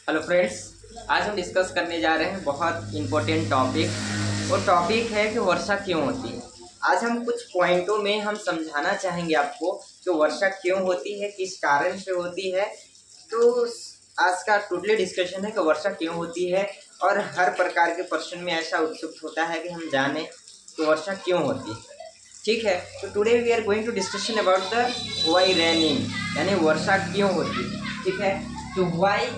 Hello friends, आज हम discuss करने जा रहे हैं बहुत इम्पोर्टेंट टॉपिक। वो टॉपिक है कि वर्षा क्यों होती है। आज हम कुछ पॉइंटों में हम समझाना चाहेंगे आपको कि वर्षा क्यों होती है, किस कारण से होती है। तो आज का टोटली डिस्कशन है कि वर्षा क्यों होती है, और हर प्रकार के प्रश्न में ऐसा उत्सुक होता है कि हम जानें कि वर्षा क्यों होती है। ठीक है, तो today we are going to discussion about the why raining, यानी वर्षा क्यों होती है। ठीक है, तो व्हाई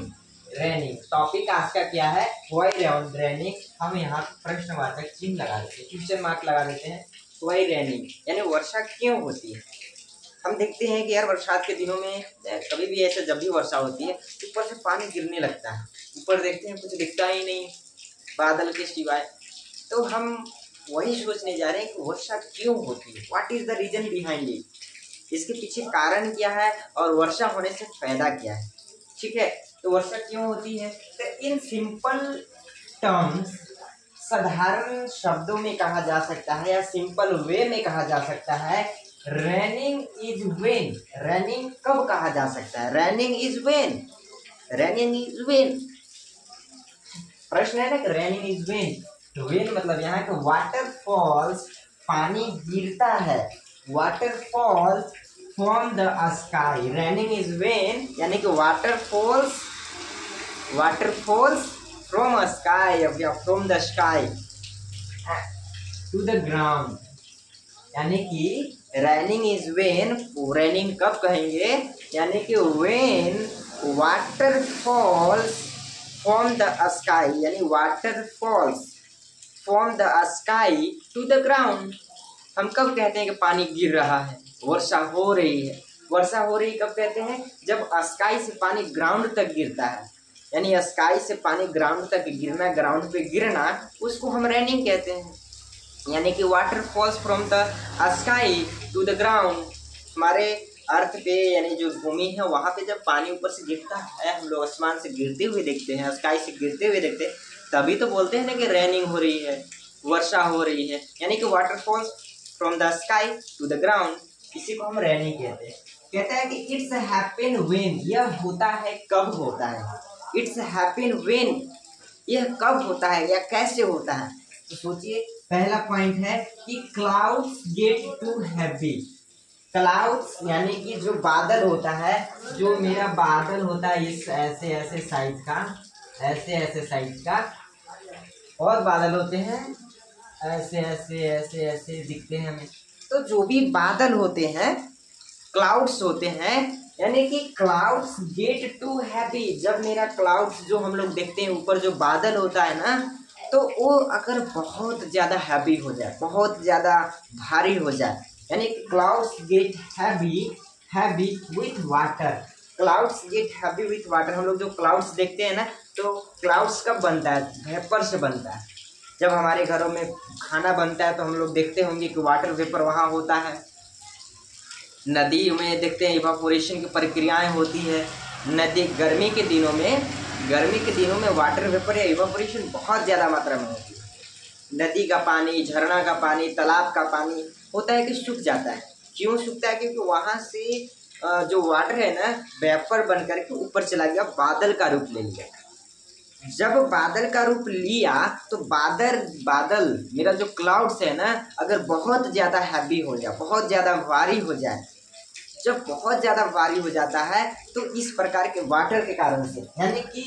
रेनिंग टॉपिक आज का क्या है, व्हाई रेनिंग। हम यहाँ प्रश्नवाचक चिन्ह लगा देते हैं, क्वेश्चन मार्क लगा देते हैं। व्हाई रेनिंग यानी वर्षा क्यों होती है। हम देखते हैं कि यार बरसात के दिनों में कभी भी ऐसे जब भी वर्षा होती है ऊपर से पानी गिरने लगता है। ऊपर देखते हैं कुछ दिखता ही नहीं बादल के सिवाय। तो हम वही सोचने जा रहे हैं कि वर्षा क्यों होती है, what is the reason behind it, इसके पीछे कारण क्या है और वर्षा होने से फायदा क्या है। ठीक है, तो वर्षा क्यों होती है, तो इन सिंपल टर्म्स, साधारण शब्दों में कहा जा सकता है या सिंपल वे में कहा जा सकता है, रेनिंग इज व्हेन। रेनिंग कब कहा जा सकता है, raining is when, raining is when. प्रश्न है ना कि रेनिंग इज व्हेन, तो व्हेन मतलब यहाँ के वाटर फॉल्स, पानी गिरता है, water falls from the sky. Raining is when यानी कि वाटर फॉल्स फ्रॉम स्काई या from the sky to the ground. यानी कि रेनिंग इज व्हेन, रेनिंग कब कहेंगे, यानी कि when water falls from the sky, यानी water falls from the sky to the ground. हम कब कहते हैं कि पानी गिर रहा है, वर्षा हो रही है। वर्षा हो रही कब कहते हैं, जब स्काई से पानी ग्राउंड तक गिरता है। यानी स्काई से पानी ग्राउंड तक गिरना, ग्राउंड पे गिरना, उसको हम रेनिंग कहते हैं। यानी कि water falls from the sky to the ground. हमारे अर्थ पे यानी जो भूमि है वहाँ पे जब पानी ऊपर से गिरता है, हम लोग आसमान से गिरते हुए देखते हैं, स्काई से गिरते हुए देखते हैं, तभी तो बोलते हैं ना कि रेनिंग हो रही है, वर्षा हो रही है। यानी कि water falls from the sky to the ground, इसी को हम रेनिंग कहते हैं। कहता है कि इट्स हैपन व्हेन, यह होता है कब होता है, इट्स हैपन व्हेन, यह कब होता है या कैसे होता है। तो सोचिए, पहला पॉइंट है कि clouds get to heavy. Clouds यानी कि जो बादल होता है, जो मेरा बादल होता है इस ऐसे ऐसे साइज का, ऐसे ऐसे साइज का, और बादल होते हैं ऐसे ऐसे ऐसे ऐसे दिखते हैं हमें। तो जो भी बादल होते हैं, क्लाउड्स होते हैं, यानी कि क्लाउड्स गेट टू हैवी। जब मेरा क्लाउड्स जो हम लोग देखते हैं ऊपर जो बादल होता है ना, तो वो अगर बहुत ज़्यादा हैवी हो जाए, बहुत ज़्यादा भारी हो जाए, यानी कि clouds get heavy with water. Clouds get heavy with water. हम लोग जो क्लाउड्स देखते हैं ना, तो क्लाउड्स कब बनता है, वेपर से बनता है। जब हमारे घरों में खाना बनता है तो हम लोग देखते होंगे कि वाटर वेपर वहाँ होता है। नदी में देखते हैं इवापोरेशन की प्रक्रियाएं होती है। नदी गर्मी के दिनों में वाटर वेपर या इवापोरेशन बहुत ज़्यादा मात्रा में होती है। नदी का पानी, झरना का पानी, तालाब का पानी होता है कि सूख जाता है। क्यों सूखता है, क्योंकि वहाँ से जो वाटर है ना, वेपर बन करके ऊपर चला गया, बादल का रूप ले लिया। जब बादल का रूप लिया तो बादल मेरा जो क्लाउड्स है ना, अगर बहुत ज़्यादा हैवी हो जाए, बहुत ज़्यादा भारी हो जाए, जब बहुत ज़्यादा भारी हो जाता है तो इस प्रकार के वाटर के कारण से, यानी कि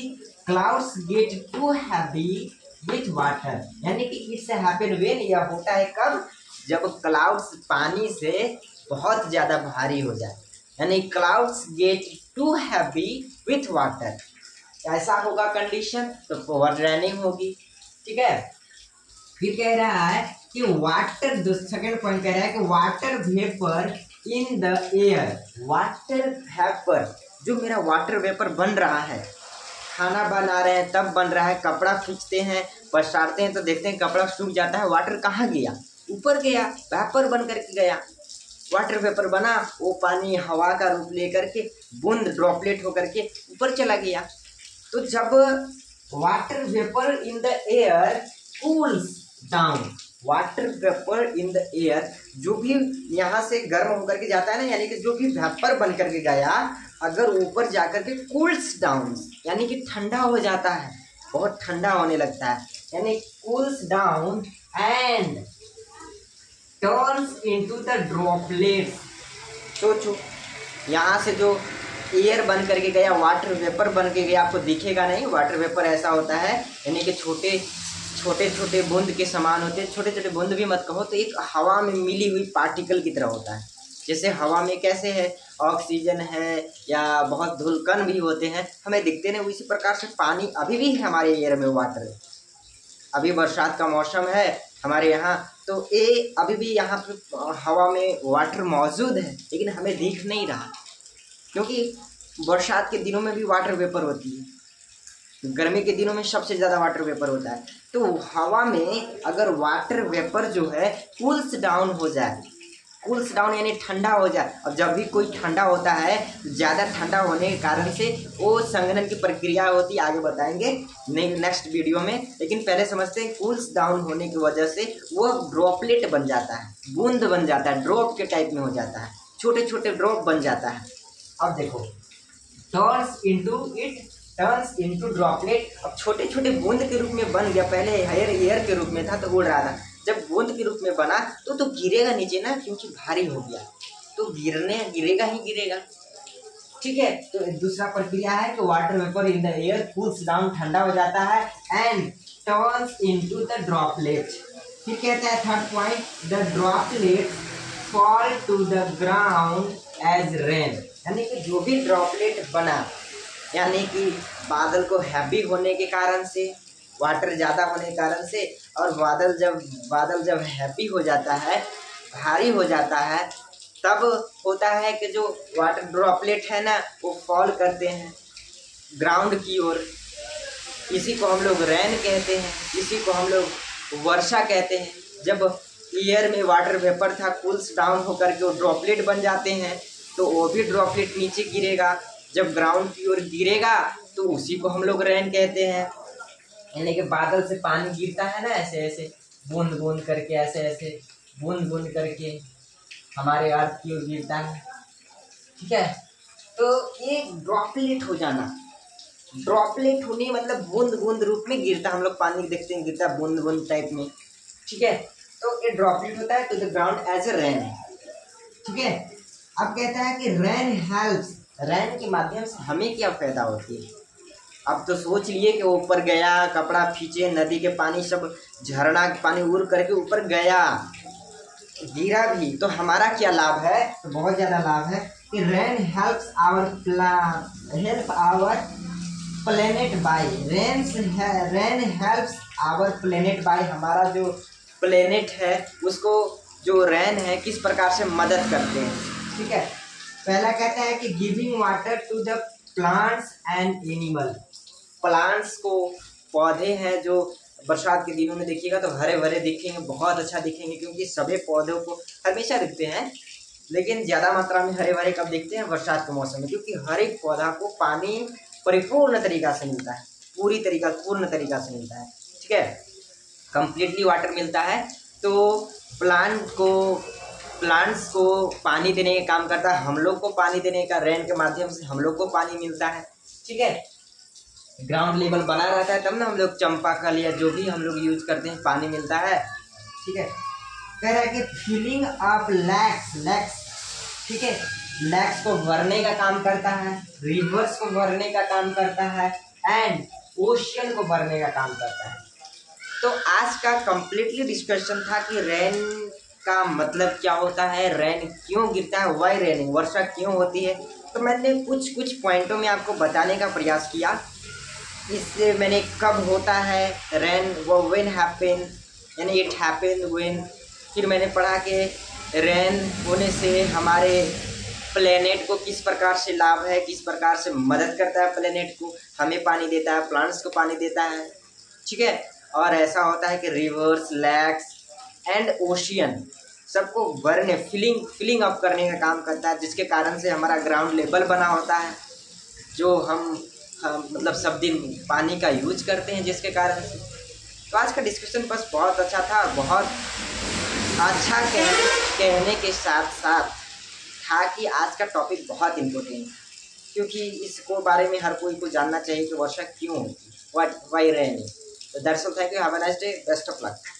clouds get to heavy with water, यानी कि इट्स हैपन व्हेन, यह होता है कब, जब क्लाउड्स पानी से बहुत ज़्यादा भारी हो जाए, यानी clouds get to heavy with water. ऐसा होगा कंडीशन तो पावर रेनिंग होगी। ठीक है, फिर कह रहा है कि वाटर, सेकंड पॉइंट कह रहा है कि water vapour in the air. Water vapour, जो मेरा वाटर वेपर बन रहा है, खाना बना रहे हैं तब बन रहा है, कपड़ा खींचते हैं, पसारते हैं तो देखते हैं कपड़ा सूख जाता है, वाटर कहाँ गया, ऊपर गया, वेपर बन करके गया। वाटर वेपर बना, वो पानी हवा का रूप लेकर के बूंद ड्रॉपलेट होकर के ऊपर चला गया। तो जब water vapour in the air cools down, water vapour in the air, जो भी यहाँ से गर्म होकर के जाता है ना, यानी कि जो भी वेपर बन करके गया अगर ऊपर जाकर के कूल्स डाउन यानी कि ठंडा हो जाता है, बहुत ठंडा होने लगता है, यानी cools down and turns into the droplets. सोचो यहाँ से जो एयर बन करके गया, वाटर वेपर बन के गया, आपको दिखेगा नहीं। वाटर वेपर ऐसा होता है यानी कि छोटे छोटे बूंद के समान होते हैं। छोटे छोटे बूंद भी मत कहो, तो एक हवा में मिली हुई पार्टिकल की तरह होता है। जैसे हवा में कैसे है, ऑक्सीजन है या बहुत धूलकण भी होते हैं, हमें दिखते नहीं, उसी प्रकार से पानी अभी भी है हमारे एयर में, वाटर। अभी बरसात का मौसम है हमारे यहाँ, तो ये अभी भी यहाँ पे हवा में वाटर मौजूद है, लेकिन हमें दिख नहीं रहा, क्योंकि बरसात के दिनों में भी वाटर वेपर होती है, गर्मी के दिनों में सबसे ज़्यादा वाटर वेपर होता है। तो हवा में अगर वाटर वेपर जो है कूल्स डाउन हो जाए, कूल्स डाउन यानी ठंडा हो जाए। अब जब भी कोई ठंडा होता है, ज़्यादा ठंडा होने के कारण से वो संघनन की प्रक्रिया होती है, आगे बताएंगे नेक्स्ट वीडियो में। लेकिन पहले समझते हैं, कूल्स डाउन होने की वजह से वो ड्रॉपलेट बन जाता है, बूंद बन जाता है, ड्रॉप के टाइप में हो जाता है, छोटे छोटे ड्रॉप बन जाता है। अब देखो, टर्न्स इनटू ड्रॉपलेट। अब छोटे छोटे बूंद के रूप में बन गया, पहले एयर के रूप में था तो उड़ रहा था, जब बूंद के रूप में बना तो गिरेगा नीचे ना, क्योंकि भारी हो गया तो गिरेगा ही गिरेगा। ठीक है, तो दूसरा प्रक्रिया है कि water vapour in the air cools down, ठंडा हो जाता है, and turns into the droplet. फिर कहता है third point, the droplet fall to the ground as rain. यानी कि जो भी ड्रॉपलेट बना, यानी कि बादल को हैवी होने के कारण से, वाटर ज़्यादा होने के कारण से, और बादल जब हैवी हो जाता है, भारी हो जाता है, तब होता है कि जो वाटर ड्रॉपलेट है ना, वो फॉल करते हैं ग्राउंड की ओर। इसी को हम लोग रेन कहते हैं, इसी को हम लोग वर्षा कहते हैं। जब एयर में वाटर वेपर था, कूल्स डाउन होकर के वो ड्रॉपलेट बन जाते हैं, तो वो भी ड्रॉपलेट नीचे गिरेगा, जब ग्राउंड की ओर गिरेगा तो उसी को हम लोग रेन कहते हैं। यानी कि बादल से पानी गिरता है ना, ऐसे ऐसे बूंद बूंद करके, ऐसे ऐसे बूंद बूंद करके हमारे अर्थ की ओर गिरता है। ठीक है, तो ये ड्रॉपलेट हो जाना, ड्रॉपलेट होने मतलब बूंद बूंद रूप में गिरता, हम लोग पानी देखते हैं गिरता बूंद बूंद टाइप में। ठीक है, तो ये ड्रॉपलेट होता है to the ground as a rain. ठीक है, अब कहता है कि रेन हेल्प्स, रेन के माध्यम से हमें क्या फायदा होती है। अब तो सोच लिए कि ऊपर गया, कपड़ा खींचे, नदी के पानी सब, झरना के पानी उड़ करके ऊपर गया, गिरा भी, तो हमारा क्या लाभ है, तो बहुत ज़्यादा लाभ है कि rain helps our planet by, rain helps our planet by. हमारा जो प्लेनेट है उसको, जो रेन है, किस प्रकार से मदद करते हैं। ठीक है, पहला कहता है कि giving water to the plants and animal. Plants को, पौधे हैं जो बरसात के दिनों में देखिएगा तो हरे भरे दिखेंगे, बहुत अच्छा दिखेंगे, क्योंकि सभी पौधों को हमेशा दिखते हैं, लेकिन ज़्यादा मात्रा में हरे भरे कब दिखते हैं, बरसात के मौसम में, क्योंकि हर एक पौधा को पानी परिपूर्ण तरीका से मिलता है, पूर्ण तरीका से मिलता है। ठीक है, कंप्लीटली वाटर मिलता है, तो प्लांट्स को पानी देने का काम करता है, हम लोग को पानी देने का, रेन के माध्यम से हम लोग को पानी मिलता है। ठीक है, ग्राउंड लेवल बना रहता है तब ना हम लोग चंपाकल या जो भी हम लोग यूज करते हैं पानी मिलता है। ठीक है, कह रहा है कि फिलिंग अप लैक्स। ठीक है, लैक्स को भरने का काम करता है, रिवर्स को भरने का काम करता है, एंड ओशियन को भरने का काम करता है। तो आज का कंप्लीटली डिस्कशन था कि रेन का मतलब क्या होता है, रेन क्यों गिरता है, वाई रेनिंग, वर्षा क्यों होती है। तो मैंने कुछ पॉइंटों में आपको बताने का प्रयास किया। इससे मैंने कब होता है रेन, वो व्हेन हैपन, यानी इट हैपन व्हेन। फिर मैंने पढ़ा कि रेन होने से हमारे प्लेनेट को किस प्रकार से लाभ है, किस प्रकार से मदद करता है, प्लेनेट को हमें पानी देता है, प्लांट्स को पानी देता है। ठीक है, और ऐसा होता है कि रिवर्स, लेक्स एंड ओशियन सबको भरने, फिलिंग अप करने का काम करता है, जिसके कारण से हमारा ग्राउंड लेवल बना होता है, जो हम मतलब सब दिन पानी का यूज करते हैं, जिसके कारण से। तो आज का डिस्कशन बस बहुत अच्छा था, बहुत अच्छा कहने के साथ साथ था कि आज का टॉपिक बहुत इम्पोर्टेंट है। क्योंकि इसको बारे में हर कोई को जानना चाहिए कि वर्षा क्यों होती, व्हाट वाई रेनिंग। तो that's all, thank you, have a nice day, best of luck.